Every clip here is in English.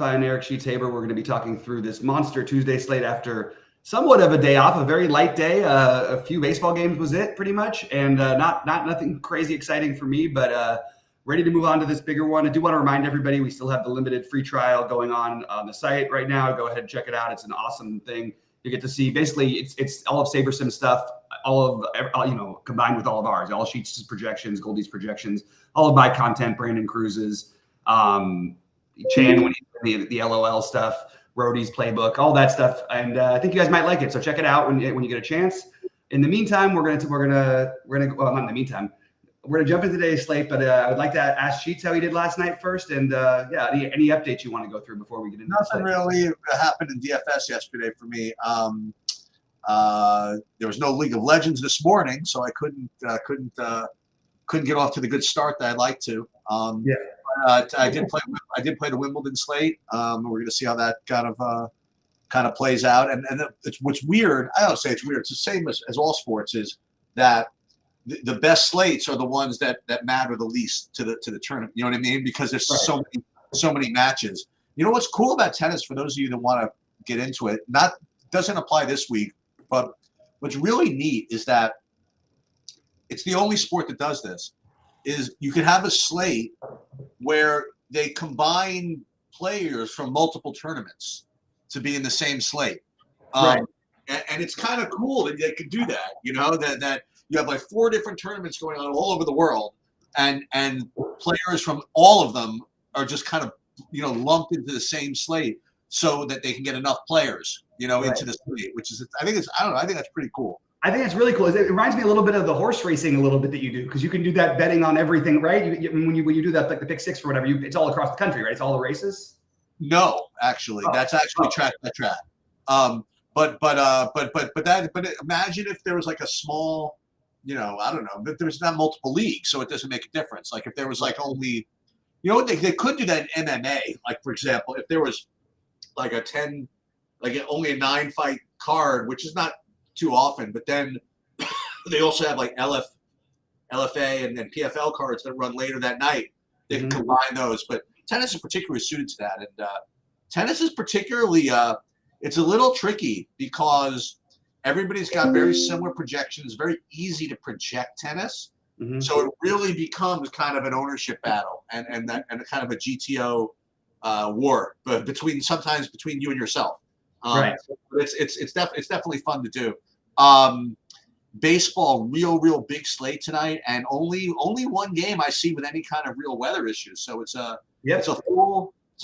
And Eric Sheets-Haber. We're going to be talking through this monster Tuesday slate after somewhat of a day off, a very light day. A few baseball games was it, pretty much, and not nothing crazy exciting for me, but ready to move on to this bigger one. I do want to remind everybody we still have the limited free trial going on the site right now. Go ahead and check it out. It's an awesome thing. You get to see basically it's all of SaberSim stuff, all of combined with all of ours, all Sheets' projections, Goldie's projections, all of my content, Brandon Cruz's. Chan when the LOL stuff, Rody's playbook, all that stuff, and I think you guys might like it. So check it out when you get a chance. In the meantime, we're gonna well, not in the meantime, we're gonna jump into today's slate. But I would like to ask Sheets how he did last night first, and any updates you want to go through before we get into nothing really happened in DFS yesterday for me. There was no League of Legends this morning, so I couldn't get off to the good start that I'd like to. I did play the Wimbledon slate. We're going to see how that kind of plays out. And it's what's weird. I don't say it's weird. It's the same as all sports. Is that the best slates are the ones that matter the least to the tournament. You know what I mean? Because there's so many matches. You know what's cool about tennis for those of you that want to get into it? Doesn't apply this week, but what's really neat is that it's the only sport that does this. Is you can have a slate where they combine players from multiple tournaments to be in the same slate. And it's kind of cool that they could do that, that you have like 4 different tournaments going on all over the world and players from all of them are just kind of, lumped into the same slate so that they can get enough players, into the slate, which is, I think that's pretty cool. I think it's really cool. It reminds me a little bit of the horse racing a little bit that you do, because you can do that betting on everything, right? When you do that, like the pick six or whatever, it's all across the country, right? It's all the races. No, actually, that's actually track by track. But imagine if there was like a small, I don't know, but there's not multiple leagues, so it doesn't make a difference. Like if there was like only, they could do that in MMA. Like for example, if there was like only a 9-fight card, which is not too often, but then they also have like LFA and then PFL cards that run later that night. They can combine those, but tennis is particularly suited to that. And tennis is particularly, it's a little tricky because everybody's got very similar projections, very easy to project tennis. So it really becomes kind of an ownership battle and kind of a GTO war, but sometimes between you and yourself. It's definitely fun to do. Baseball, real big slate tonight, and only one game I see with any kind of real weather issues. So it's a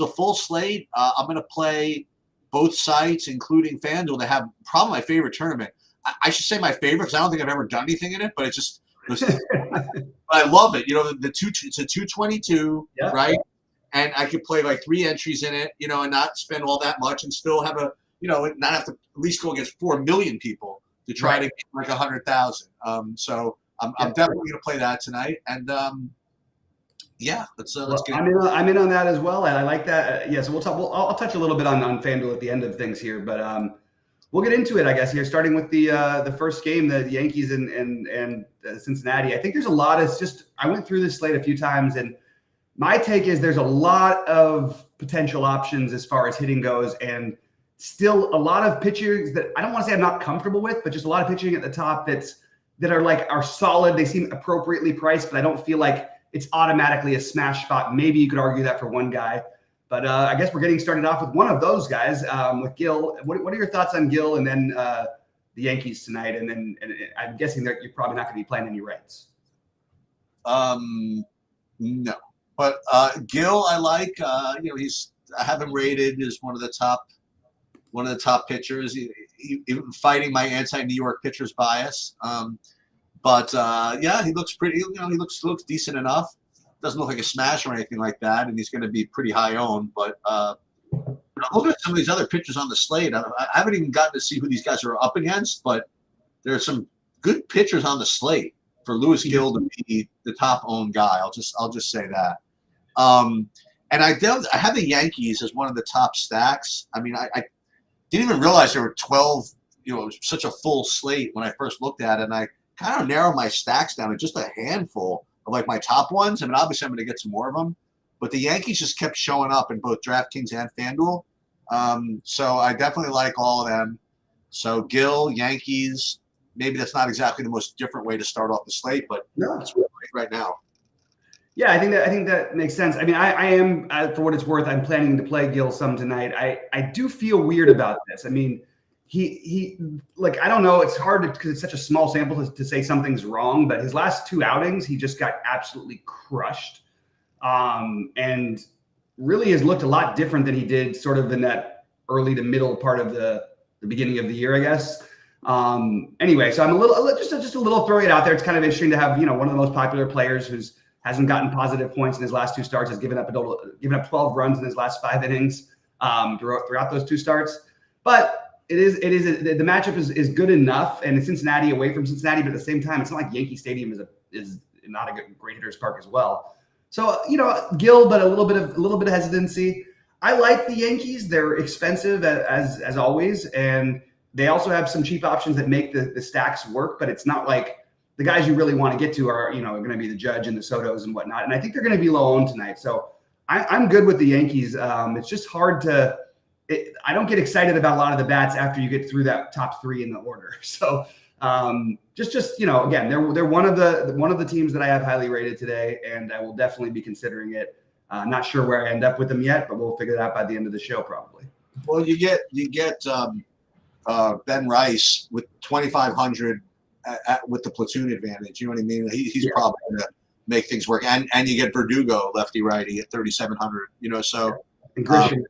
full slate. I'm going to play both sites, including FanDuel. They have probably my favorite tournament. I should say my favorite because I don't think I've ever done anything in it, but I love it. It's a 222, right? And I could play like 3 entries in it, and not spend all that much and still have not have to at least go against 4 million people to try to get like 100,000. So I'm definitely going to play that tonight. And let's get I'm in on that as well, and I like that. So I'll touch a little bit on FanDuel at the end of things here, but we'll get into it, I guess. Here, starting with the first game, the Yankees and Cincinnati. I think there's a lot of I went through this slate a few times, and my take is there's a lot of potential options as far as hitting goes, and still a lot of pitchers that I don't want to say I'm not comfortable with, but just a lot of pitching at the top that are solid. They seem appropriately priced, but I don't feel like it's automatically a smash spot. Maybe you could argue that for one guy, but I guess we're getting started off with one of those guys, with Gil. What are your thoughts on Gil and then the Yankees tonight? And I'm guessing that you're probably not going to be playing any Reds. No, but Gil, I like. I have him rated as one of the top pitchers, he fighting my anti-New York pitchers bias. He looks pretty, he looks decent enough. Doesn't look like a smash or anything like that, and he's going to be pretty high owned. But looking at some of these other pitchers on the slate, I haven't even gotten to see who these guys are up against, but there are some good pitchers on the slate for Louis Gil to be the top owned guy. I'll just say that. And I have the Yankees as one of the top stacks. I mean, I didn't even realize there were 12, it was such a full slate when I first looked at it. And I kind of narrowed my stacks down to just a handful of like my top ones. I mean, obviously I'm going to get some more of them. but the Yankees just kept showing up in both DraftKings and FanDuel. So I definitely like all of them. So Gill, Yankees, maybe that's not exactly the most different way to start off the slate, but No. it's really right now. Yeah, I think that makes sense. I mean, I am, for what it's worth, I'm planning to play Gill some tonight. I do feel weird about this. I mean, he like, I don't know. It's hard because it's such a small sample to say something's wrong, but his last 2 outings, he just got absolutely crushed. And really has looked a lot different than he did sort of in that early to middle part of the beginning of the year, I guess. Anyway, so I'm just a little throwing it out there. It's kind of interesting to have, one of the most popular players who's hasn't gotten positive points in his last 2 starts, has given up 12 runs in his last 5 innings throughout those 2 starts. But the matchup is good enough, and it's Cincinnati away from Cincinnati, but at the same time, it's not like Yankee Stadium is not a great hitter's park as well. So Gill, but a little bit of hesitancy. I like the Yankees. They're expensive as always, and they also have some cheap options that make the stacks work. But it's not like the guys you really want to get to are going to be the Judge and the Sotos and whatnot. And I think they're going to be low owned tonight. So I'm good with the Yankees. It's just hard to. I don't get excited about a lot of the bats after you get through that top 3 in the order. So just again, they're one of the teams that I have highly rated today, and I will definitely be considering it. Not sure where I end up with them yet, but we'll figure it out by the end of the show probably. Well, you get Ben Rice with 2,500 with the platoon advantage. You know what I mean? He's probably going to make things work, and you get Verdugo lefty righty at 3,700. So. And Grisham.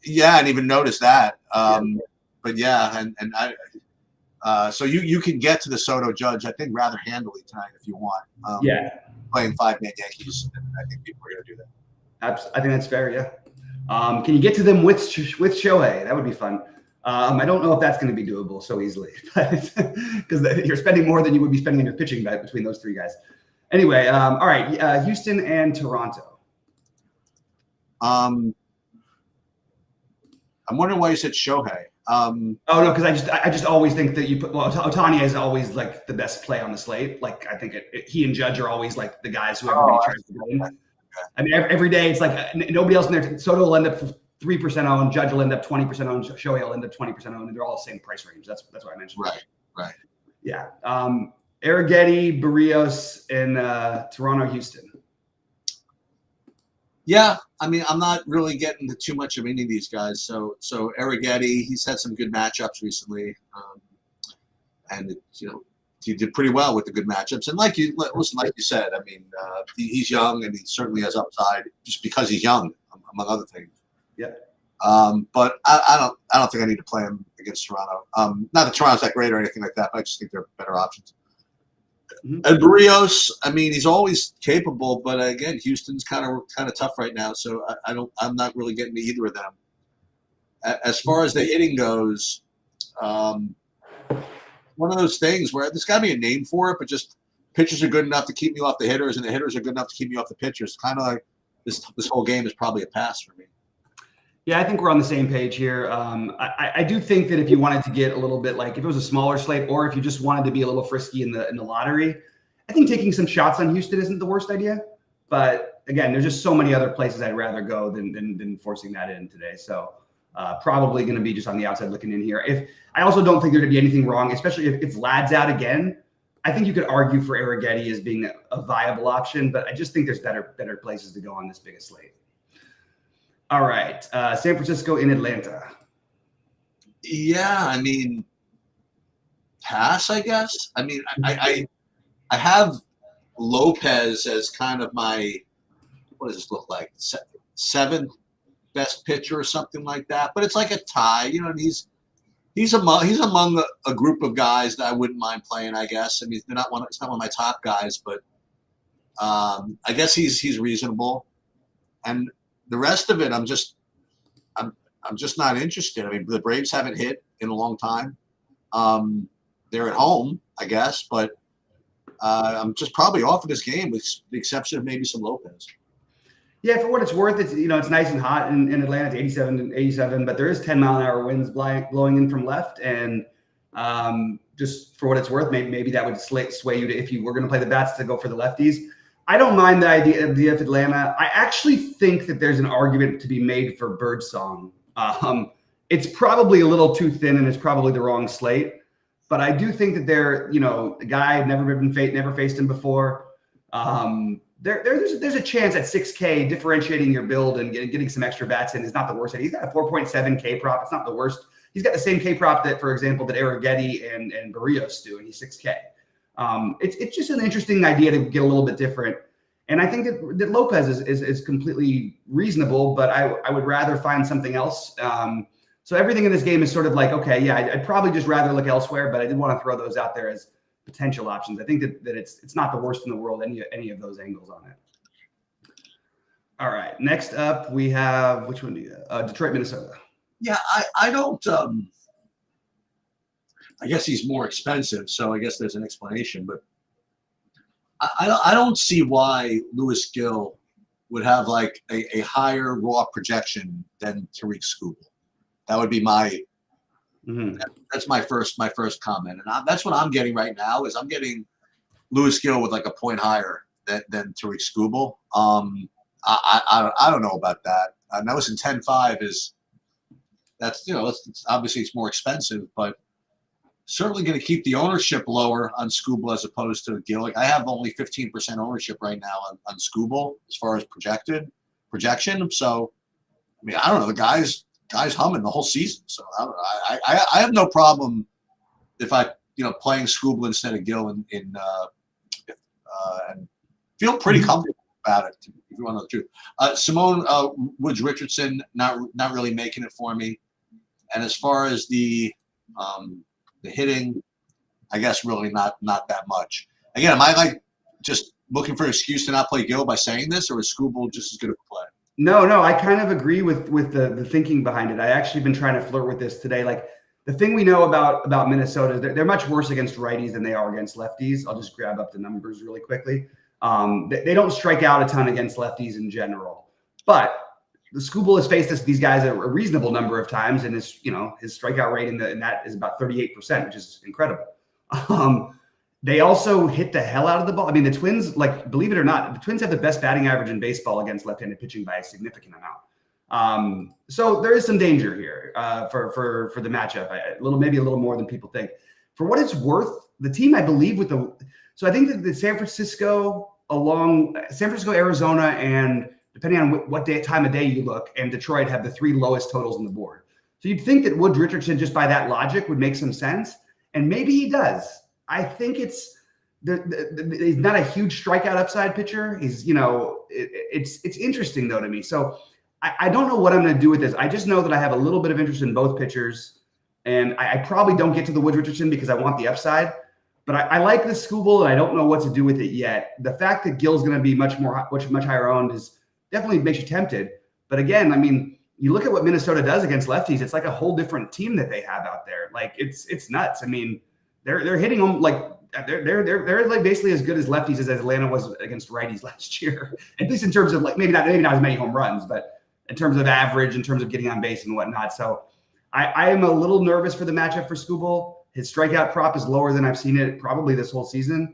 Yeah, I didn't even notice that. But yeah, and I. So you can get to the Soto Judge, I think, rather handily tonight if you want. Playing 5-man Yankees, I think people are going to do that. I think that's fair. Yeah. Can you get to them with Shohei? That would be fun. I don't know if that's going to be doable so easily, because you're spending more than you would be spending in your pitching bet between those 3 guys. Anyway, all right, Houston and Toronto. I'm wondering why you said Shohei. Oh no, because I just always think that you put Ohtani is always like the best play on the slate. Like I think he and Judge are always like the guys who everybody tries to go in. I mean, every day it's like nobody else in there. Soto will end up 3% owned, Judge will end up 20% owned, Shohei will end up 20% owned, and they're all the same price range. That's why I mentioned. Right. Yeah. Arrighetti, Barrios, and Toronto, Houston. Yeah, I mean, I'm not really getting to too much of any of these guys. So Arrighetti, he's had some good matchups recently, and he did pretty well with the good matchups. And like you said, I mean, he's young and he certainly has upside just because he's young, among other things. Yeah. But I don't think I need to play him against Toronto. Not that Toronto's that great or anything like that, but I just think they're better options. Mm-hmm. And Barrios, I mean, he's always capable, but again, Houston's kind of tough right now, so I'm not really getting to either of them. As far as the hitting goes, one of those things where there's got to be a name for it, but just pitchers are good enough to keep me off the hitters, and the hitters are good enough to keep me off the pitchers. Kind of like this whole game is probably a pass for me. Yeah, I think we're on the same page here. I do think that if you wanted to get a little bit, like if it was a smaller slate, or if you just wanted to be a little frisky in the lottery, I think taking some shots on Houston isn't the worst idea. But again, there's just so many other places I'd rather go than forcing that in today. So probably going to be just on the outside looking in here. I also don't think there'd be anything wrong, especially if Vlad's out again. I think you could argue for Arrighetti as being a viable option, but I just think there's better places to go on this biggest slate. All right, San Francisco in Atlanta. Yeah, I mean, pass, I guess. I mean, I have Lopez as kind of my, what does this look like, 7th best pitcher or something like that. But it's like a tie, and he's among a group of guys that I wouldn't mind playing, I guess. I mean, it's not one of my top guys, but I guess he's reasonable. And the rest of it, I'm just not interested. I mean, the Braves haven't hit in a long time. They're at home, I guess, but I'm just probably off of this game with the exception of maybe some Lopez. Yeah, for what it's worth, it's nice and hot in Atlanta. It's 87, but there is 10-mile-an-hour winds blowing in from left, and just for what it's worth, maybe that would sway you to, if you were going to play the bats, to go for the lefties. I don't mind the idea of Atlanta. I actually think that there's an argument to be made for Birdsong. It's probably a little too thin, and it's probably the wrong slate. But I do think that they're, the guy never faced him before. There's a chance at 6K differentiating your build and getting some extra bats in is not the worst. He's got a 4.7K prop. It's not the worst. He's got the same K prop that, for example, that Arrighetti and Barrios do, and he's 6K. It's just an interesting idea to get a little bit different. And I think that Lopez is completely reasonable, but I would rather find something else. So everything in this game is sort of like, okay, yeah, I'd probably just rather look elsewhere, but I did want to throw those out there as potential options. I think that it's not the worst in the world, any of those angles on it. All right, next up we have, which one do you have? Detroit, Minnesota. Yeah, I don't. I guess he's more expensive, so I guess there's an explanation. But I don't see why Lewis Gill would have like a higher raw projection than Tariq Skubal. That would be my. That's my first comment, and that's what I'm getting right now. Is I'm getting Lewis Gill with like a point higher than Tariq Skubal. I don't know about that. I know it's in 10.5 is. That's it's obviously it's more expensive, but certainly going to keep the ownership lower on Skubal as opposed to Gill. Like I have only 15% ownership right now on Skubal as far as projection. So I mean I don't know, the guy's humming the whole season. So I have no problem if I playing Skubal instead of Gill and feel pretty comfortable about it. If you want to know the truth, Simone Woods Richardson not really making it for me. And as far as the hitting, I guess really not that much. Again, am I like just looking for an excuse to not play Gill by saying this, or is Skubal just as good of a play? No, I kind of agree with the thinking behind it. I actually been trying to flirt with this today. Like the thing we know about Minnesota is they're much worse against righties than they are against lefties. I'll just grab up the numbers really quickly. They don't strike out a ton against lefties in general, but the Skubal has faced these guys a reasonable number of times, and his strikeout rate in that is about 38%, which is incredible. They also hit the hell out of the ball. I mean, the Twins, like, believe it or not, the Twins have the best batting average in baseball against left-handed pitching by a significant amount. So there is some danger here for the matchup. Maybe a little more than people think. For what it's worth, the team I believe so I think that the San Francisco, Arizona, and depending on what time of day you look, and Detroit have the 3 lowest totals on the board. So you'd think that Woods Richardson, just by that logic, would make some sense, and maybe he does. I think he's not a huge strikeout upside pitcher. He's it's interesting though to me. So I don't know what I'm going to do with this. I just know that I have a little bit of interest in both pitchers, and I probably don't get to the Woods Richardson because I want the upside. But I like this Skubal, and I don't know what to do with it yet. The fact that Gill's going to be much higher owned is definitely makes you tempted. But again, I mean, you look at what Minnesota does against lefties. It's like a whole different team that they have out there. Like it's nuts. I mean, they're hitting them like they're like basically as good as lefties as Atlanta was against righties last year. At least in terms of like maybe not as many home runs, but in terms of average, in terms of getting on base and whatnot. So I am a little nervous for the matchup for Skubal. His strikeout prop is lower than I've seen it probably this whole season.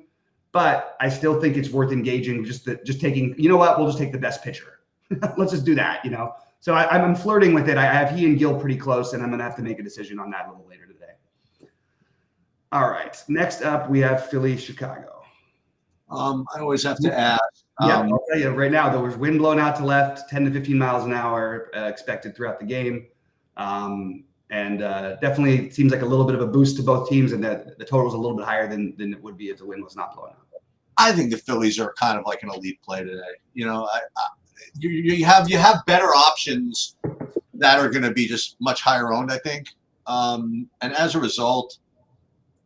But I still think it's worth engaging. Just taking, we'll just take the best pitcher. Let's just do that, So I'm flirting with it. I have he and Gill pretty close, and I'm going to have to make a decision on that a little later today. All right. Next up, we have Philly, Chicago. I always have to ask. I'll tell you right now, there was wind blowing out to left, 10 to 15 miles an hour expected throughout the game. And definitely seems like a little bit of a boost to both teams, and that the total is a little bit higher than it would be if the wind was not blowing out. I think the Phillies are kind of like an elite play today. You have better options that are going to be just much higher owned, I think. And as a result,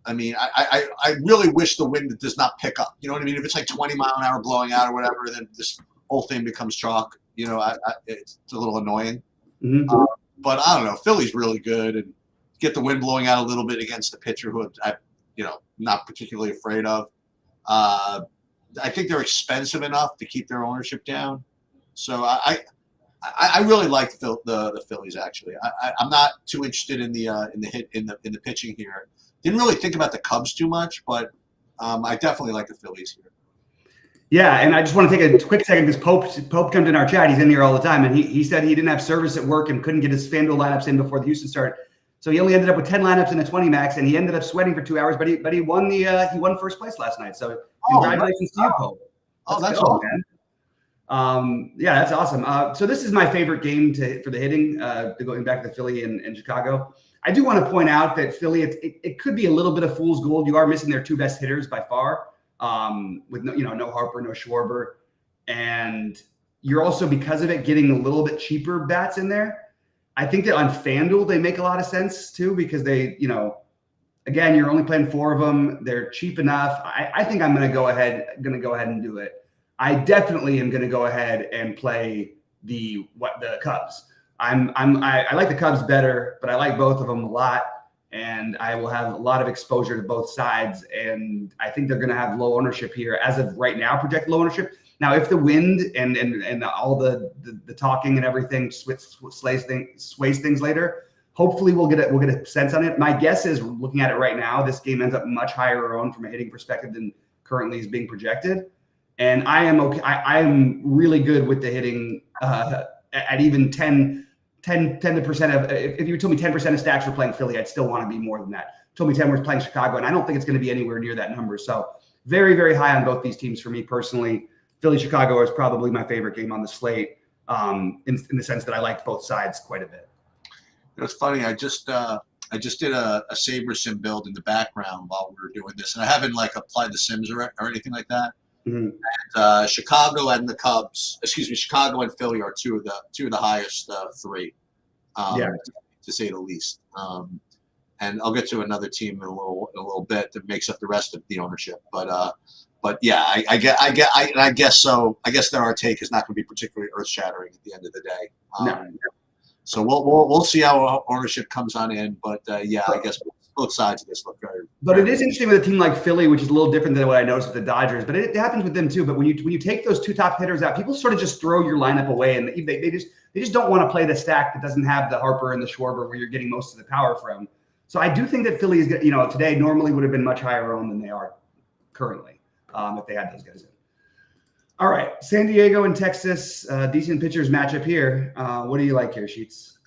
I mean, I really wish the wind does not pick up. You know what I mean? If it's like 20 mile an hour blowing out or whatever, then this whole thing becomes chalk. It's a little annoying. Mm-hmm. But I don't know. Philly's really good, and get the wind blowing out a little bit against the pitcher who I'm not particularly afraid of. I think they're expensive enough to keep their ownership down. So I really like the Phillies actually. I'm not too interested in the pitching here. Didn't really think about the Cubs too much, but I definitely like the Phillies here. Yeah, and I just want to take a quick second because Pope jumped in our chat. He's in here all the time, and he said he didn't have service at work and couldn't get his FanDuel lineups in before the Houston start. So he only ended up with 10 lineups and a 20 max, and he ended up sweating for 2 hours. But he won he won first place last night. So congratulations to you, Pope. That's awesome, man. Yeah, that's awesome. So this is my favorite game for the hitting. Going back to Philly and Chicago, I do want to point out that Philly it could be a little bit of fool's gold. You are missing their two best hitters by far. With no Harper, no Schwarber, and you're also, because of it, getting a little bit cheaper bats in there. I think that on FanDuel they make a lot of sense too, because they, again, you're only playing 4 of them. They're cheap enough. I think I'm going to go ahead and do it. I definitely am going to go ahead and play the Cubs. I like the Cubs better, but I like both of them a lot. And I will have a lot of exposure to both sides. And I think they're going to have low ownership here as of right now, project low ownership. Now, if the wind and all the talking and everything sways things later, hopefully we'll get a sense on it. My guess is, looking at it right now, this game ends up much higher owned from a hitting perspective than currently is being projected. And I am okay. I am really good with the hitting at even 10% of, if you told me 10% of stacks were playing Philly, I'd still want to be more than that. Told me 10 were playing Chicago, and I don't think it's going to be anywhere near that number. So very, very high on both these teams for me personally. Philly Chicago is probably my favorite game on the slate, in the sense that I liked both sides quite a bit. It's funny. I just did a Saber sim build in the background while we were doing this, and I haven't applied the sims or anything like that. Mm-hmm. And Chicago and the Cubs, Chicago and Philly are two of the highest 3, to say the least. And I'll get to another team in a little bit that makes up the rest of the ownership. But yeah, I guess so. I guess that our take is not going to be particularly earth shattering at the end of the day. No. So we'll see how ownership comes on in. But yeah, I guess both sides of this look very. But it is interesting with a team like Philly, which is a little different than what I noticed with the Dodgers. But it happens with them too. But when you take those 2 top hitters out, people sort of just throw your lineup away, and they just don't want to play the stack that doesn't have the Harper and the Schwarber, where you're getting most of the power from. So I do think that Philly is, today normally would have been much higher owned than they are currently, if they had those guys in. All right, San Diego and Texas, decent pitchers matchup here. What do you like here, Sheets?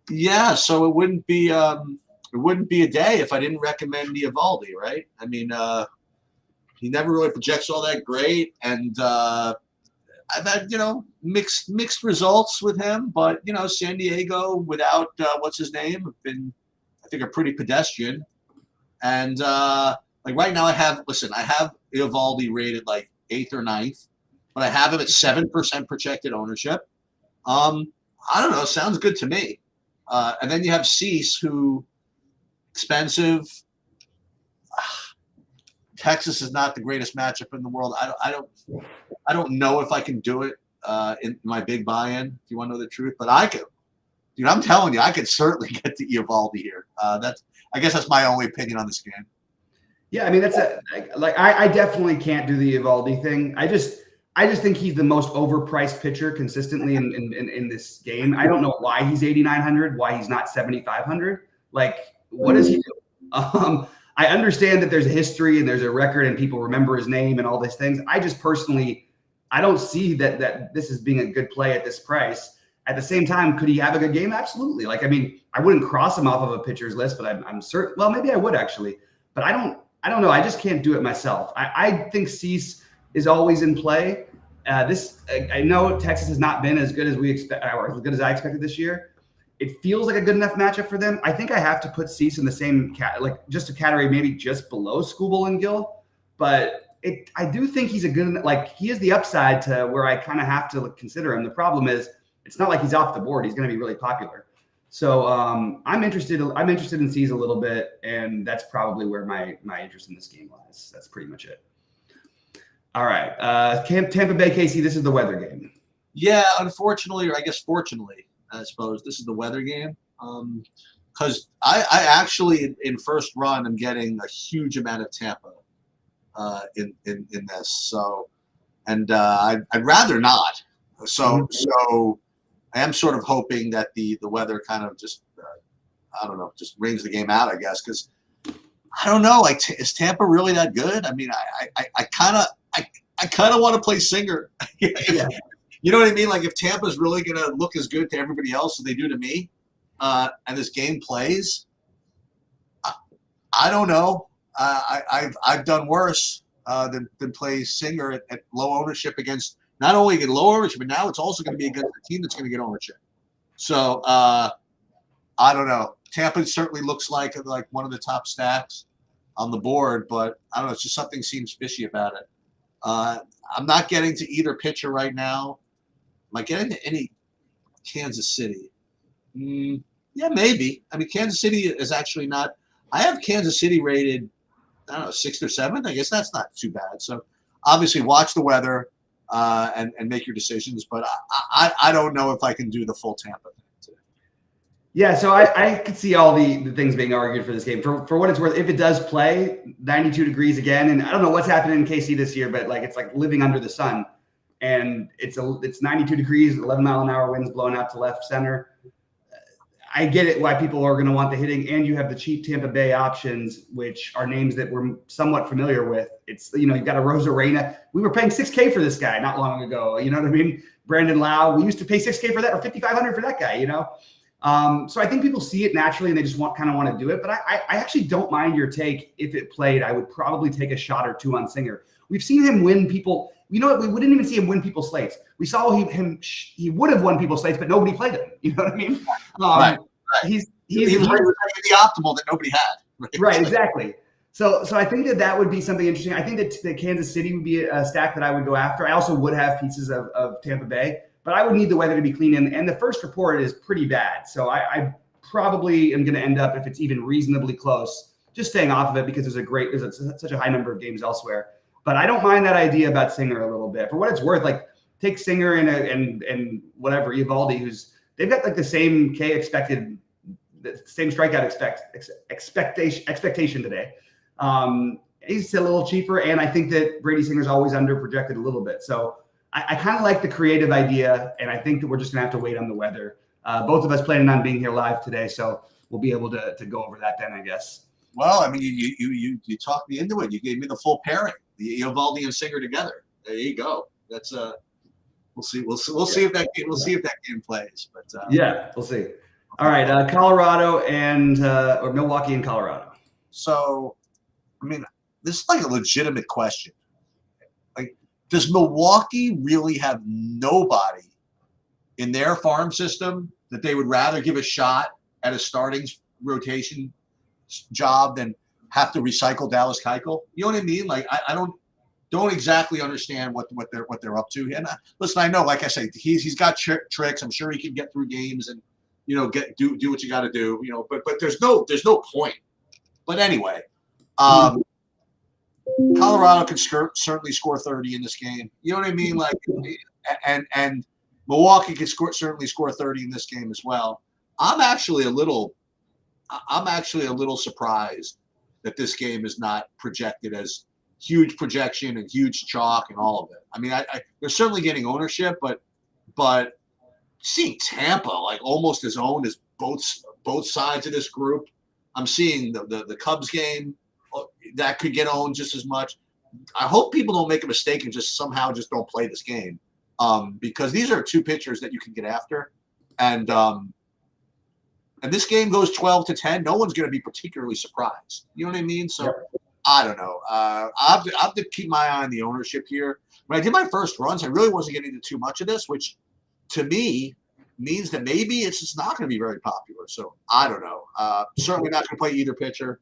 Yeah, so it wouldn't be a day if I didn't recommend Eovaldi, right? I mean, he never really projects all that great, and I've had mixed results with him. But San Diego without what's his name have been, I think, a pretty pedestrian. And right now, I have Eovaldi rated 8th or 9th, but I have him at 7% projected ownership. I don't know, sounds good to me. And then you have Cease, who expensive. Texas is not the greatest matchup in the world. I don't know if I can do it in my big buy-in, if you want to know the truth, but I could. Dude, I'm telling you, I could certainly get to Eovaldi here. I guess that's my only opinion on this game. Yeah, I mean, I definitely can't do the Eovaldi thing. I just think he's the most overpriced pitcher consistently in this game. I don't know why he's 8,900, why he's not 7,500. What does he do? I understand that there's a history and there's a record and people remember his name and all these things. I just personally, I don't see that this is being a good play at this price. At the same time, could he have a good game? Absolutely. I wouldn't cross him off of a pitcher's list, but I'm certain. Well, maybe I would actually, but I don't know. I just can't do it myself. I think Cease is always in play. I know Texas has not been as good as we expect, or as good as I expected this year. It feels like a good enough matchup for them. I think I have to put Cease in the same just a category, maybe just below Skubal and Gill. But I do think he's a good, he is the upside to where I kind of have to consider him. The problem is it's not like he's off the board. He's going to be really popular. So I'm interested in Cease a little bit, and that's probably where my interest in this game lies. That's pretty much it. All right, Tampa Bay, KC. This is the weather game. Yeah, unfortunately, or I guess fortunately, I suppose this is the weather game. Because I actually in first run am getting a huge amount of Tampa in this. So, and I'd rather not. So I am sort of hoping that the weather kind of just I don't know, just rains the game out, I guess, because I don't know, is Tampa really that good? I mean, I kind of want to play Singer. Yeah. You know what I mean? Like if Tampa's really going to look as good to everybody else as they do to me, and this game plays, I don't know. I've done worse than play Singer at low ownership against not only get low ownership, but now it's also going to be against a team that's going to get ownership. So I don't know. Tampa certainly looks like one of the top stacks on the board, but I don't know. It's just something seems fishy about it. I'm not getting to either pitcher right now. Am I getting to any Kansas City? Yeah, maybe. I mean, Kansas City is actually not. I have Kansas City rated, I don't know, 6th or 7th. I guess that's not too bad. So obviously watch the weather and make your decisions. But I don't know if I can do the full Tampa thing today. Yeah, so I could see all the things being argued for this game. For what it's worth, if it does play 92 degrees again, and I don't know what's happening in KC this year, but like it's like living under the sun. And it's 92 degrees, 11-mile-an-hour winds blowing out to left center. I get it why people are going to want the hitting, and you have the cheap Tampa Bay options, which are names that we're somewhat familiar with. It's, you've got a Rosarena. We were paying $6K for this guy not long ago. You know what I mean? Brandon Lau, we used to pay $6K for that, or $5,500 for that guy. So I think people see it naturally and they just kind of want to do it. But I actually don't mind your take. If it played, I would probably take a shot or two on Singer. We've seen him win people. You know what? We wouldn't even see him win people's slates. We saw he would have won people's slates, but nobody played him. You know what I mean? Right. He's the optimal that nobody had. Right, exactly. So I think that would be something interesting. I think that Kansas City would be a stack that I would go after. I also would have pieces of Tampa Bay, but I would need the weather to be clean. And the first report is pretty bad. So I probably am going to end up, if it's even reasonably close, just staying off of it because there's such a high number of games elsewhere. But I don't mind that idea about Singer a little bit. For what it's worth, like take Singer and whatever Eovaldi, they've got like the same expected, the same strikeout expectation today. He's a little cheaper, and I think that Brady Singer's always under projected a little bit. So I kind of like the creative idea, and I think that we're just gonna have to wait on the weather. Both of us planning on being here live today, so we'll be able to go over that then, I guess. Well, I mean, you talked me into it. You gave me the full pairing, the Eovaldi and Singer together. There you go. That's we'll see if that game plays. But yeah, we'll see. All right, Colorado or Milwaukee and Colorado. So, I mean, this is like a legitimate question. Like, does Milwaukee really have nobody in their farm system that they would rather give a shot at a starting rotation job than have to recycle Dallas Keuchel? You know what I mean? Like, I don't exactly understand what they're up to. And listen, I know, like I say, he's got tricks. I'm sure he can get through games and do what you got to do. But there's no point. But anyway, Colorado can certainly score 30 in this game. You know what I mean? Like, and Milwaukee can certainly score 30 in this game as well. I'm actually a little surprised that this game is not projected as huge projection and huge chalk and all of it. I mean, they're certainly getting ownership, but seeing Tampa like almost as owned as both sides of this group. I'm seeing the Cubs game that could get owned just as much. I hope people don't make a mistake and just somehow just don't play this game, because these are two pitchers that you can get after, and this game goes 12-10. No one's going to be particularly surprised. You know what I mean? So yep. I don't know. I have to keep my eye on the ownership here. When I did my first runs, I really wasn't getting into too much of this, which to me means that maybe it's just not going to be very popular. So I don't know. Certainly not going to play either pitcher.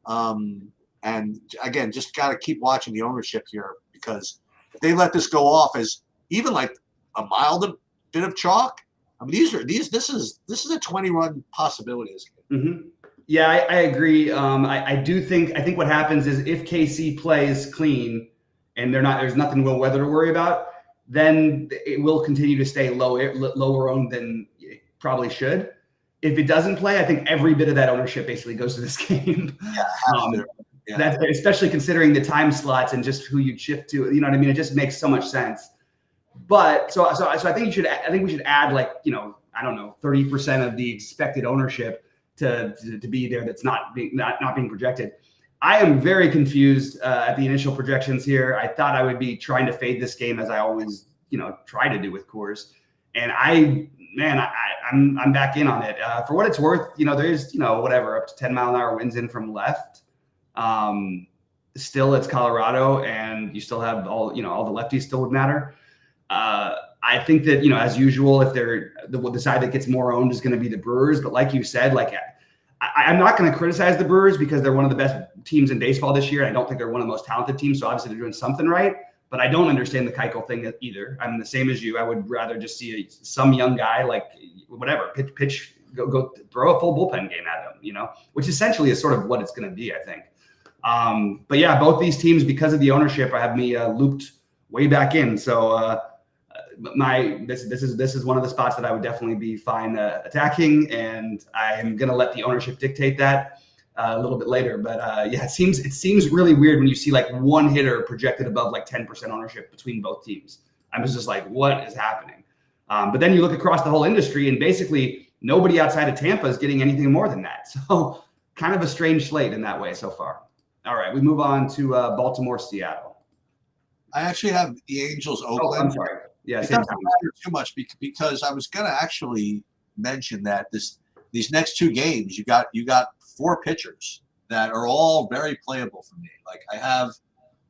And again, just got to keep watching the ownership here, because if they let this go off as even like a mild bit of chalk, I mean, this is a 20-run possibility. Mm-hmm. Yeah, I agree. I think what happens is if KC plays clean and there's nothing real weather to worry about, then it will continue to stay lower owned than it probably should. If it doesn't play, I think every bit of that ownership basically goes to this game. Yeah, That's especially considering the time slots and just who you'd shift to. You know what I mean? It just makes so much sense. But so I think we should add like, I don't know, 30% of the expected ownership to be there that's not being projected. I am very confused at the initial projections here. I thought I would be trying to fade this game as I always, try to do with Coors. And I'm back in on it. For what it's worth, there's, whatever, up to 10-mile-an-hour winds in from left. Still, it's Colorado, and you still have all the lefties still would matter. I think that, as usual, if they're the side that gets more owned is going to be the Brewers. But like you said, I'm not going to criticize the Brewers because they're one of the best teams in baseball this year. I don't think they're one of the most talented teams. So obviously they're doing something right. But I don't understand the Keuchel thing either. I'm the same as you. I would rather just see some young guy, pitch, go throw a full bullpen game at him, which essentially is sort of what it's going to be, I think. But yeah, both these teams, because of the ownership, have me looped way back in. So this is one of the spots that I would definitely be fine attacking, and I'm gonna let the ownership dictate that a little bit later. But yeah, it seems really weird when you see one hitter projected above 10% ownership between both teams. I was just like, what is happening? But then you look across the whole industry, and basically nobody outside of Tampa is getting anything more than that. So kind of a strange slate in that way so far. All right, we move on to Baltimore, Seattle. I actually have the Angels, Oakland. Oh, I'm sorry. Yeah, it doesn't matter too much because I was going to actually mention that these next two games, you got 4 pitchers that are all very playable for me. I have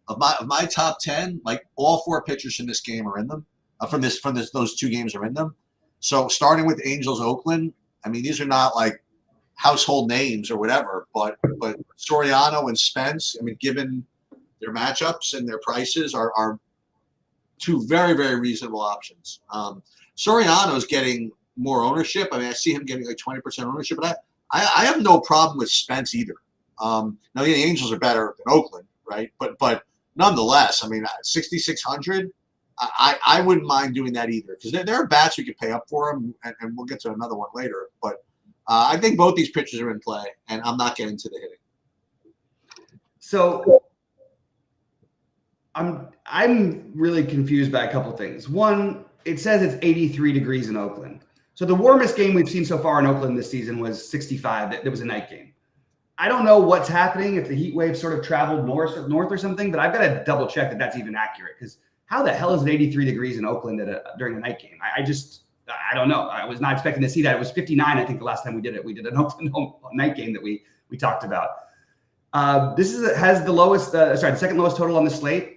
of my top 10, all 4 pitchers in this game are in them. Those 2 games are in them. So starting with Angels, Oakland, I mean, these are not household names or whatever, but Soriano and Spence, I mean, given their matchups and their prices are 2 very, very reasonable options. Soriano is getting more ownership. I mean, I see him getting 20% ownership, but I have no problem with Spence either. Now the Angels are better than Oakland, right? But nonetheless, I mean, 6,600, I wouldn't mind doing that either because there are bats we could pay up for them, and we'll get to another one later. But I think both these pitchers are in play, and I'm not getting to the hitting. So I'm really confused by a couple things. One, it says it's 83 degrees in Oakland. So the warmest game we've seen so far in Oakland this season was 65. That was a night game. I don't know what's happening, if the heat wave sort of traveled north or something, but I've got to double check that that's even accurate, because how the hell is it 83 degrees in Oakland during a night game? I don't know. I was not expecting to see that. It was 59, I think, the last time we did it. We did an Oakland night game that we talked about. This has the second lowest total on the slate.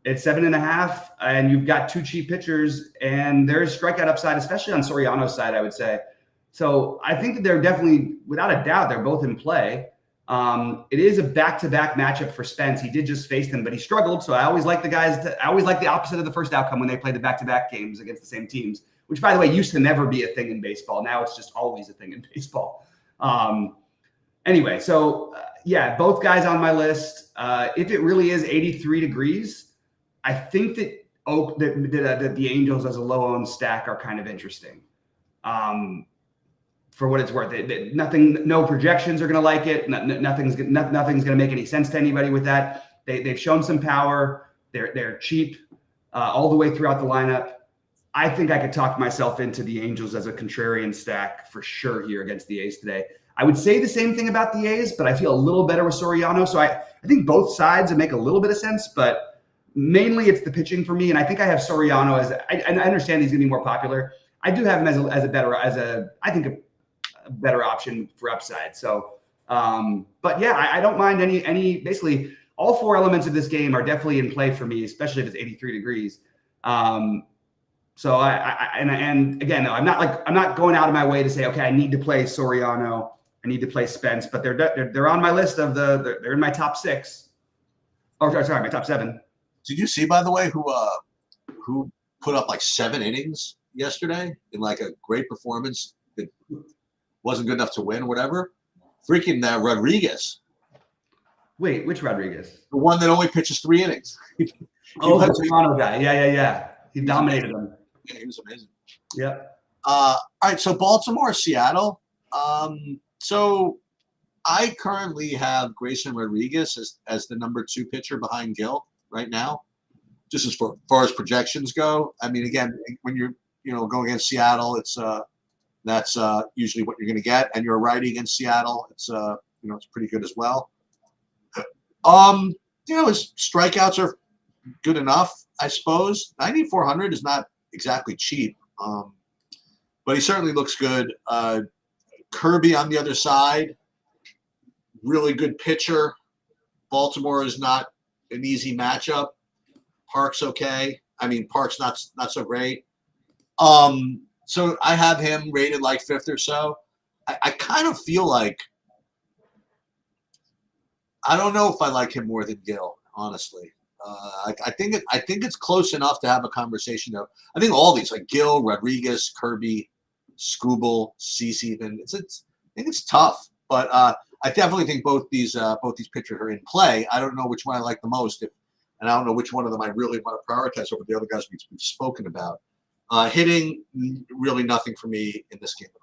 It's 7.5, and you've got 2 cheap pitchers, and there's strikeout upside, especially on Soriano's side, I would say. So I think that they're definitely, without a doubt, they're both in play. It is a back-to-back matchup for Spence. He did just face them, but he struggled. So I always like I always like the opposite of the first outcome when they play the back-to-back games against the same teams, which, by the way, used to never be a thing in baseball. Now it's just always a thing in baseball. Anyway, so yeah, both guys on my list. If it really is 83 degrees, I think that the Angels as a low-owned stack are kind of interesting. For what it's worth, no projections are going to like it. Nothing's going to make any sense to anybody with that. They've shown some power. They're cheap all the way throughout the lineup. I think I could talk myself into the Angels as a contrarian stack for sure here against the A's today. I would say the same thing about the A's, but I feel a little better with Soriano. So I think both sides make a little bit of sense, but mainly it's the pitching for me. And I think I have Soriano I understand he's going to be more popular. I do have him as a better option for upside. So, but yeah, I don't mind any, basically all 4 elements of this game are definitely in play for me, especially if it's 83 degrees. So and again, no, I'm not going out of my way to say, okay, I need to play Soriano, I need to play Spence, but they're on my list of they're in my top 6. Oh, sorry, my top 7. Did you see, by the way, who put up 7 innings yesterday in a great performance that wasn't good enough to win or whatever? Freaking Rodriguez. Wait, which Rodriguez? The one that only pitches 3 innings. The Toronto guy. Yeah. He dominated them. Yeah, he was amazing. Yep. All right, so Baltimore, Seattle. So I currently have Grayson Rodriguez as the number 2 pitcher behind Gill right now, just as far as projections go. I mean, again, when you're going against Seattle, that's usually what you're going to get, and you're a righty against Seattle. It's it's pretty good as well. His strikeouts are good enough, I suppose. 9,400 is not exactly cheap, but he certainly looks good. Kirby on the other side, really good pitcher. Baltimore is not an easy matchup. Park's okay. I mean, Park's not so great. So I have him rated like 5th or so. I kind of feel like I don't know if I like him more than Gill, honestly. I think it's close enough to have a conversation though. I think all these like Gill, Rodriguez, Kirby, Skubal, Cease even. I think it's tough, but I definitely think both these pitchers are in play. I don't know which one I like the most, and I don't know which one of them I really want to prioritize over the other guys we've spoken about. Hitting, really nothing for me in this game at all.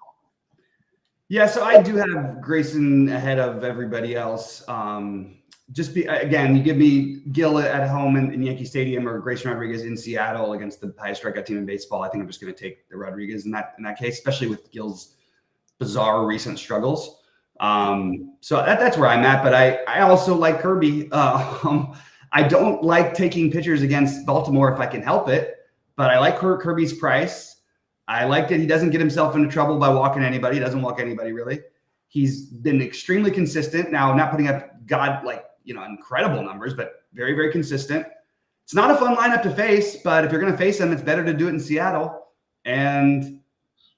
Yeah, so I do have Grayson ahead of everybody else. Again, you give me Gill at home in Yankee Stadium or Grayson Rodriguez in Seattle against the highest strikeout team in baseball. I think I'm just going to take the Rodriguez in that case, especially with Gill's bizarre recent struggles. So that's where I'm at. But I also like Kirby. I don't like taking pitchers against Baltimore if I can help it, but I like Kirby's price. I like that he doesn't get himself into trouble by walking anybody. He doesn't walk anybody, really. He's been extremely consistent. Now, not putting up incredible numbers, but very, very consistent. It's not a fun lineup to face, but if you're going to face him, it's better to do it in Seattle. And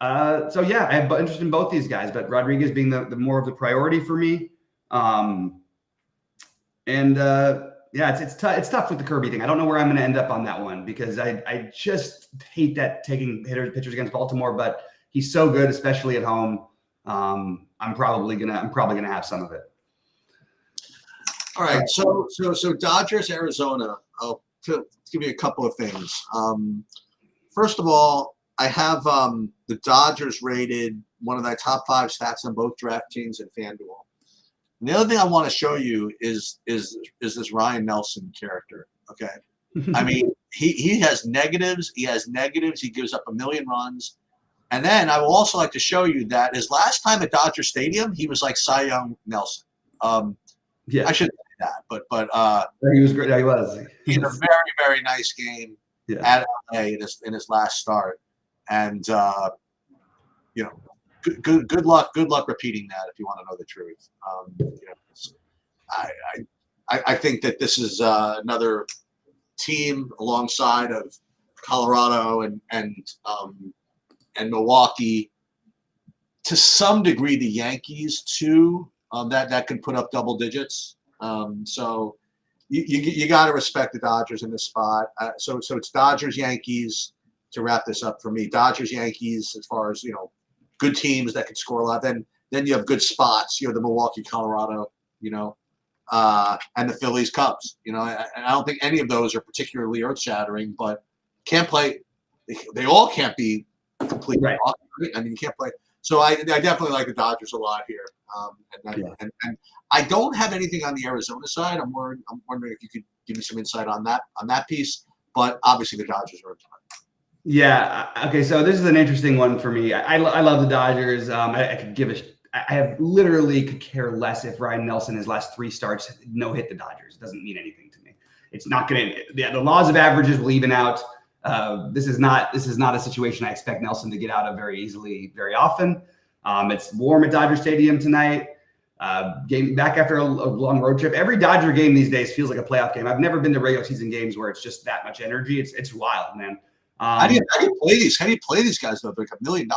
so, yeah, I have interest in both these guys, but Rodriguez being the more of the priority for me. Yeah, it's tough with the Kirby thing. I don't know where I'm going to end up on that one because I just hate that taking pitchers against Baltimore, but he's so good, especially at home. I'm probably gonna have some of it. All right, so Dodgers, Arizona. I'll give you a couple of things. First of all, I have the Dodgers rated one of the top 5 stats on both DraftKings and FanDuel. And the other thing I want to show you is this Ryan Nelson character. Okay, I mean he has negatives. He gives up 1 million runs, and then I will also like to show you that his last time at Dodger Stadium, he was like Cy Young Nelson. Yeah, I shouldn't say that, but he was great. Yeah, he was. He had a very, very nice game at LA in his last start, and good luck repeating that if you want to know the truth. I think that this is another team alongside of Colorado and Milwaukee, to some degree the Yankees too, that can put up double digits. So you got to respect the Dodgers in this spot. So it's Dodgers Yankees to wrap this up for me. Dodgers Yankees as far as good teams that can score a lot. Then you have good spots. The Milwaukee, Colorado, and the Phillies, Cubs. I don't think any of those are particularly earth-shattering, but can't play. They all can't be completely right. awesome, right? I mean, you can't play. So I definitely like the Dodgers a lot here. And I don't have anything on the Arizona side. I'm wondering if you could give me some insight on that piece. But obviously the Dodgers are. Yeah. Okay. So this is an interesting one for me. I love the Dodgers. I literally could care less if Ryan Nelson, his last 3 starts, no hit the Dodgers. It doesn't mean anything to me. It's not going to. The laws of averages will even out. This is not a situation I expect Nelson to get out of very easily, very often. It's warm at Dodger Stadium tonight. Game back after a long road trip. Every Dodger game these days feels like a playoff game. I've never been to regular season games where it's just that much energy. It's wild, man. How do you play these? How do you play these guys though? They're like $1 million.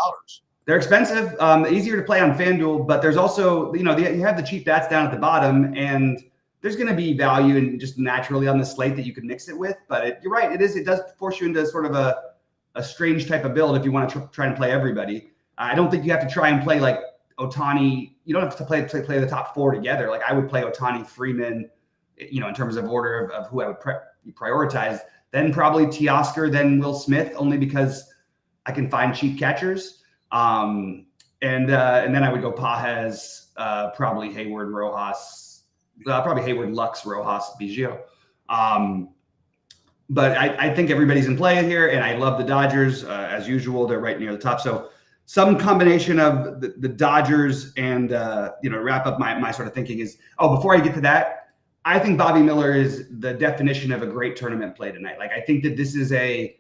They're expensive. Easier to play on FanDuel, but there's also you have the cheap bats down at the bottom, and there's going to be value in just naturally on the slate that you can mix it with. But you're right. It does force you into sort of a strange type of build if you want to try and play everybody. I don't think you have to try and play like Ohtani. You don't have to play the top 4 together. Like I would play Ohtani, Freeman, in terms of order of who I would prioritize. Then probably Teoscar, then Will Smith, only because I can find cheap catchers. And then I would go Pages, probably Hayward, Rojas, probably Hayward, Lux, Rojas, Biggio. But I think everybody's in play here, and I love the Dodgers as usual. They're right near the top. So some combination of the Dodgers and to wrap up my sort of thinking is, before I get to that, I think Bobby Miller is the definition of a great tournament play tonight. Like, I think that this is I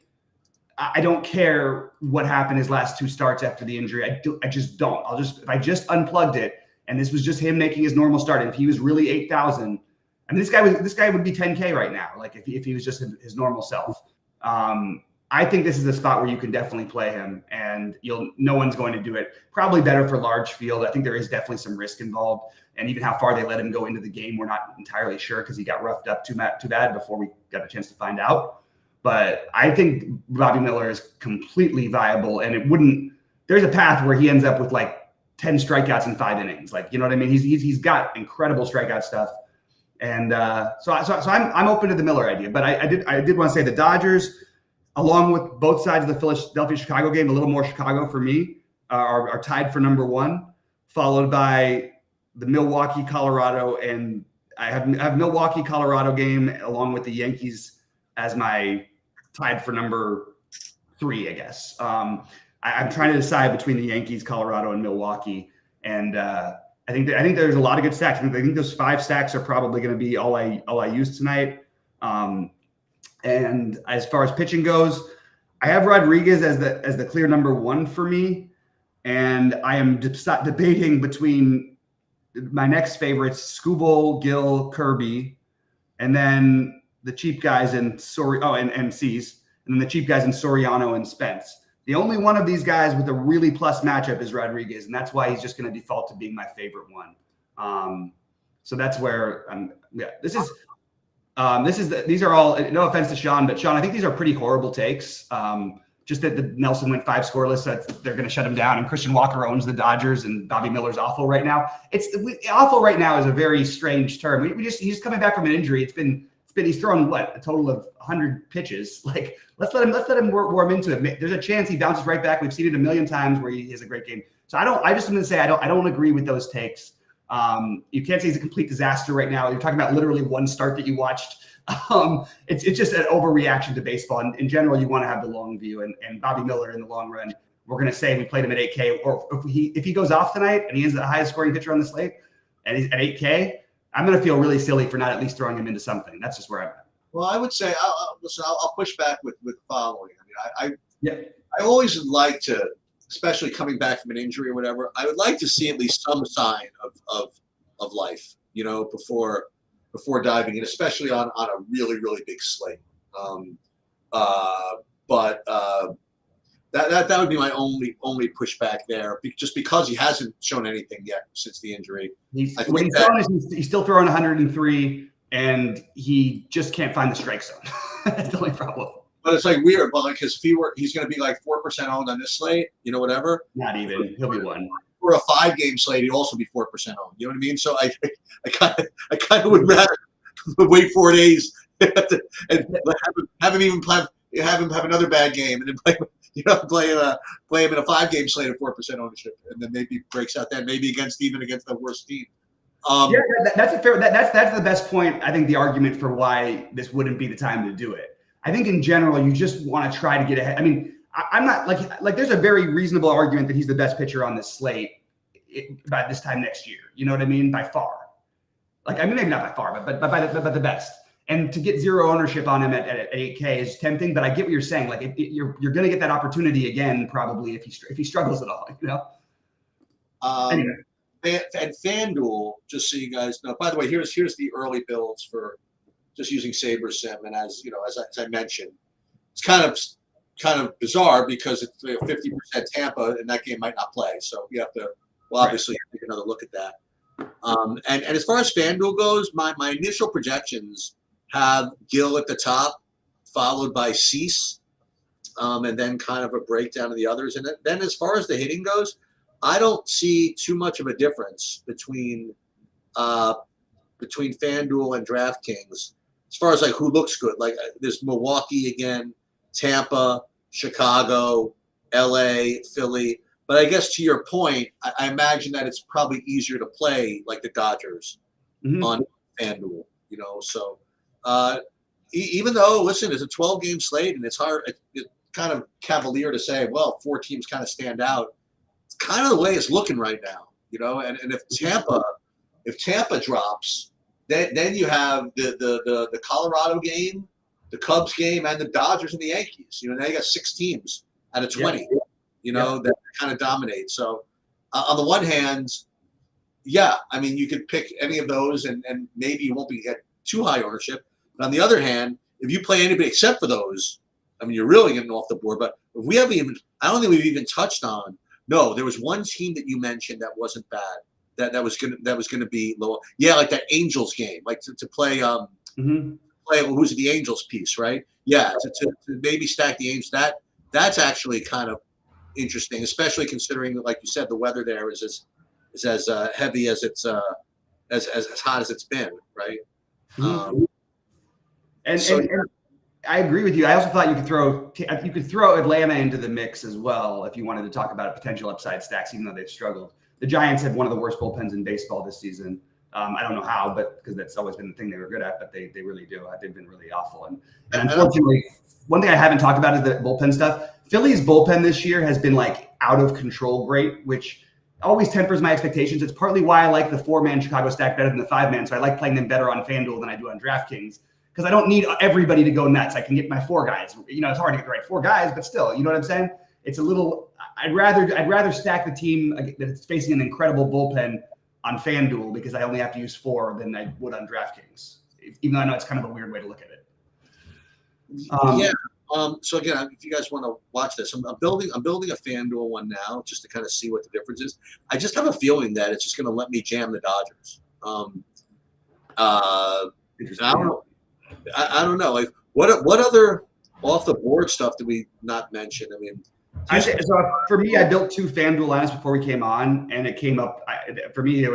don't care what happened his last 2 starts after the injury. I just don't. If I just unplugged it and this was just him making his normal start, and if he was really 8,000, I mean, this guy would be 10K right now. Like if he was just his normal self. I think this is a spot where you can definitely play him, and no one's going to do it. Probably better for large field. I think there is definitely some risk involved, and even how far they let him go into the game, we're not entirely sure because he got roughed up too bad before we got a chance to find out. But I think Bobby Miller is completely viable, and there's a path where he ends up with like 10 strikeouts in 5 innings. Like, you know what I mean? He's got incredible strikeout stuff. And so I'm open to the Miller idea, but I did want to say the Dodgers, along with both sides of the Philadelphia-Chicago game, a little more Chicago for me, are tied for number 1, followed by the Milwaukee-Colorado, and I have Milwaukee-Colorado game along with the Yankees as my tied for number 3, I guess. I'm trying to decide between the Yankees, Colorado, and Milwaukee, and I think there's a lot of good stacks. I think those 5 stacks are probably going to be all I use tonight. And as far as pitching goes, I have Rodriguez as the clear number 1 for me, and I am debating between my next favorites: Skubal, Gill, Kirby, and then the cheap guys in and Cease, and then the cheap guys in Soriano and Spence. The only one of these guys with a really plus matchup is Rodriguez, and that's why he's just going to default to being my favorite one. So that's where these are all, no offense to Sean, but Sean, I think these are pretty horrible takes. Just that the Nelson went 5 scoreless, that they're going to shut him down, and Christian Walker owns the Dodgers, and Bobby Miller's awful right now. Awful right now is a very strange term. He's coming back from an injury. He's thrown a total of 100 pitches. Like, let's let him warm into it. There's a chance he bounces right back. We've seen it a million times where he has a great game. So I just want to say I don't agree with those takes. You can't say he's a complete disaster right now. You're talking about literally 1 start that you watched. It's just an overreaction to baseball. And in general, you want to have the long view. And Bobby Miller in the long run, we're going to say we played him at 8K, or if he goes off tonight and he is the highest scoring pitcher on the slate and he's at 8K, I'm going to feel really silly for not at least throwing him into something. That's just where I'm at. Well, I would say, I'll push back with the following. I mean, I always like to, especially coming back from an injury or whatever, I would like to see at least some sign of life, before diving in, especially on a really, really big slate. That would be my only pushback there, just because he hasn't shown anything yet since the injury. He's still throwing 103, and he just can't find the strike zone. That's the only problem. But it's like weird. But like he's going to be like 4% owned on this slate, whatever. Not even. He'll be 1. For a 5-game slate, he'd also be 4% owned. You know what I mean? So I kind of would rather wait 4 days and have him have another bad game, and then play him in a 5-game slate of 4% ownership, and then maybe breaks out then maybe against the worst team. That's a fair. That's the best point. I think the argument for why this wouldn't be the time to do it. I think in general, you just want to try to get ahead. I mean, I'm not like there's a very reasonable argument that he's the best pitcher on this slate by this time next year. You know what I mean? By far. Like, I mean, maybe not by far, but by the best. And to get 0 ownership on him at 8K is tempting. But I get what you're saying. Like, you're going to get that opportunity again probably if he struggles at all. Anyway. And FanDuel, just so you guys know. By the way, here's the early builds for just using SaberSim, and as I mentioned, it's kind of bizarre because it's 50% Tampa, and that game might not play. So you have to obviously take another look at that. And as far as FanDuel goes, my initial projections have Gill at the top, followed by Cease, and then kind of a breakdown of the others. And then as far as the hitting goes, I don't see too much of a difference between FanDuel and DraftKings as far as like who looks good. Like there's Milwaukee again, Tampa, Chicago, LA, Philly. But I guess to your point, I imagine that it's probably easier to play like the Dodgers on FanDuel, So even though, listen, it's a 12-game slate and it's hard, it's kind of cavalier to say, well, 4 teams kind of stand out. It's kind of the way it's looking right now, And if Tampa drops, then you have the Colorado game, the Cubs game, and the Dodgers and the Yankees. Now you got 6 teams out of 20. That kind of dominate. So on the one hand, yeah, I mean, you could pick any of those, and maybe you won't get too high ownership. But on the other hand, if you play anybody except for those, I mean, you're really getting off the board. But if we haven't even, I don't think we've even touched on. No, there was one team that you mentioned that wasn't bad. That was gonna be low. Yeah, like that Angels game, like to play play who's the Angels piece, right? Yeah, to maybe stack the Angels. That's actually kind of interesting, especially considering, like you said, the weather there is as heavy as it's as hot as it's been, right? And I agree with you. I also thought you could throw Atlanta into the mix as well if you wanted to talk about potential upside stacks, even though they've struggled. The Giants have one of the worst bullpens in baseball this season. I don't know how, but because that's always been the thing they were good at, but they really do. They've been really awful. And unfortunately, one thing I haven't talked about is the bullpen stuff. Philly's bullpen this year has been like out of control great, which always tempers my expectations. It's partly why I like the 4-man Chicago stack better than the 5-man. So I like playing them better on FanDuel than I do on DraftKings, because I don't need everybody to go nuts. I can get my 4 guys. It's hard to get the right 4 guys, but still, you know what I'm saying? It's a little. I'd rather stack the team that's facing an incredible bullpen on FanDuel because I only have to use 4 than I would on DraftKings. Even though I know it's kind of a weird way to look at it. So again, if you guys want to watch this, I'm building a FanDuel one now just to kind of see what the difference is. I just have a feeling that it's just going to let me jam the Dodgers. I don't know. Like what other off the board stuff did we not mention? I mean, for me, I built 2 FanDuel lines before we came on, and it came up for me. It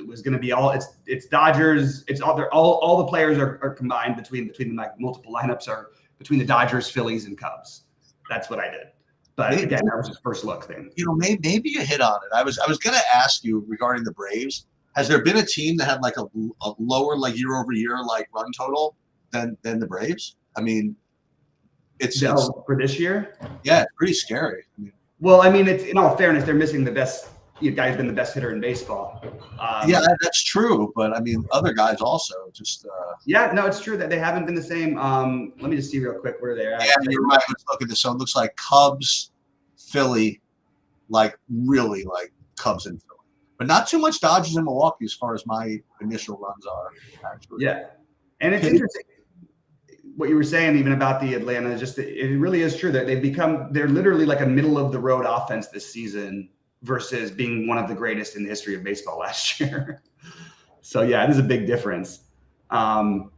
was going to be all it's Dodgers. It's all the players are combined between like multiple lineups are between the Dodgers, Phillies, and Cubs. That's what I did. But again, that was just first look thing. Maybe you hit on it. I was going to ask you regarding the Braves. Has there been a team that had like a lower like year over year like run total than the Braves? I mean, it's for this year. Yeah, it's pretty scary. It's in all fairness, they're missing the best guy who's been the best hitter in baseball. Yeah, that's true. But I mean, other guys also just. Yeah, no, it's true that they haven't been the same. Let me just see real quick where they're at. Yeah, you're right. Let's look at this. So it looks like Cubs, Philly, like really like Cubs and Philly, but not too much Dodgers and Milwaukee as far as my initial runs are. Actually. Yeah, and it's interesting what you were saying even about the Atlanta. It really is true that they're literally like a middle of the road offense this season versus being one of the greatest in the history of baseball last year. So yeah, it is a big difference. And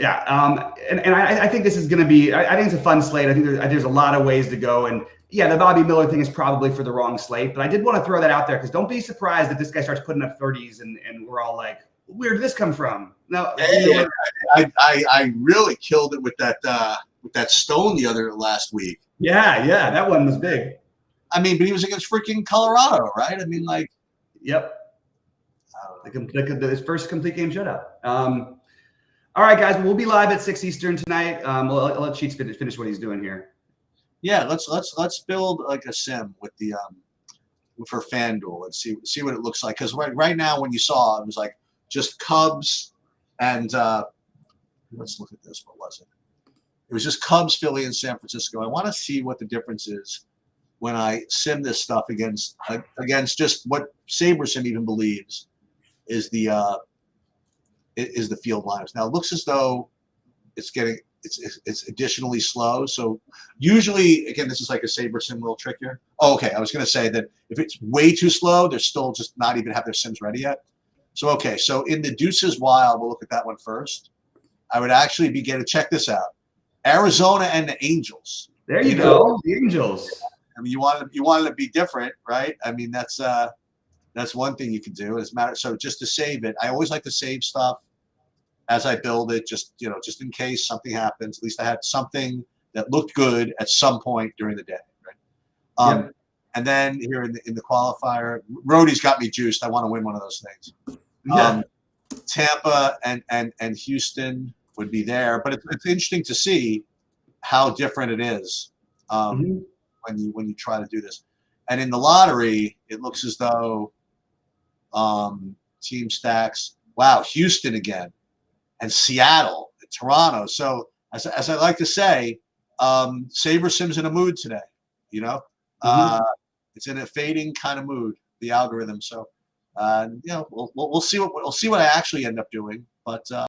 I think this is going to be. I think it's a fun slate. I think there's a lot of ways to go, and yeah, the Bobby Miller thing is probably for the wrong slate. But I did want to throw that out there because don't be surprised if this guy starts putting up 30s and we're all like, where did this come from? No, I really killed it with that stone last week. Yeah, that one was big. I mean, but he was against freaking Colorado, right? I mean, like, yep. His first complete game shutout. All right, guys, we'll be live at 6 Eastern tonight. I'll let Cheats finish what he's doing here. Yeah, let's build like a sim with the for FanDuel. Let's see what it looks like. Because right now, when you saw it was like just Cubs and let's look at this. What was it? It was just Cubs, Philly, and San Francisco. I want to see what the difference is when I sim this stuff against just what SaberSim even believes is the field lineups. Now it looks as though it's additionally slow. So usually, again, this is like a SaberSim little trick here. Oh, okay. I was going to say that if it's way too slow, they're still just not even have their sims ready yet. So, okay. So in the Deuces Wild, we'll look at that one first. I would actually check this out. Arizona and the Angels. There you go. The Angels. I mean, you wanted to be different, right? I mean, that's one thing you can do. It's matter. So just to save it, I always like to save stuff as I build it, just in case something happens. At least I had something that looked good at some point during the day, right? Yep. And then here in the qualifier, Rhodey's got me juiced. I want to win one of those things. Yeah. Tampa and Houston would be there, but it's interesting to see how different it is when you try to do this. And in the lottery, it looks as though team stacks. wow, Houston again, and Seattle, and Toronto. So as I like to say, Saber Sim's in a mood today. You know, it's in a fading kind of mood, the algorithm. So, you know, we'll see what I actually end up doing, but.